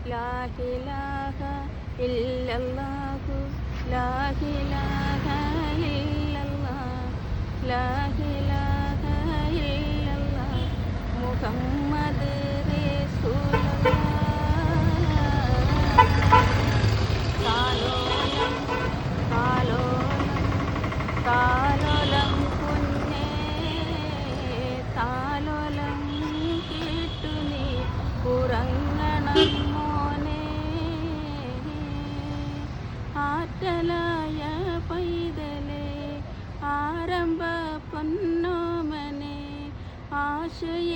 ലാ ഇലാഹ ഇല്ലല്ലാഹു ലാ ഇലാഹ ഇല്ലല്ലാഹ് ലാ ഇലാഹ ഇല്ലല്ലാഹ് മുഹമ്മദ് റസൂലുള്ളാഹ് താലോലം താലോലം താലോലം കുഞ്ഞേ താലോലം കേട്ടു നീ ഉറങ്ങണം മോനെ ആറ്റലായ പൈതലേ ആരംഭ പൊന്നോമനെ ആശയ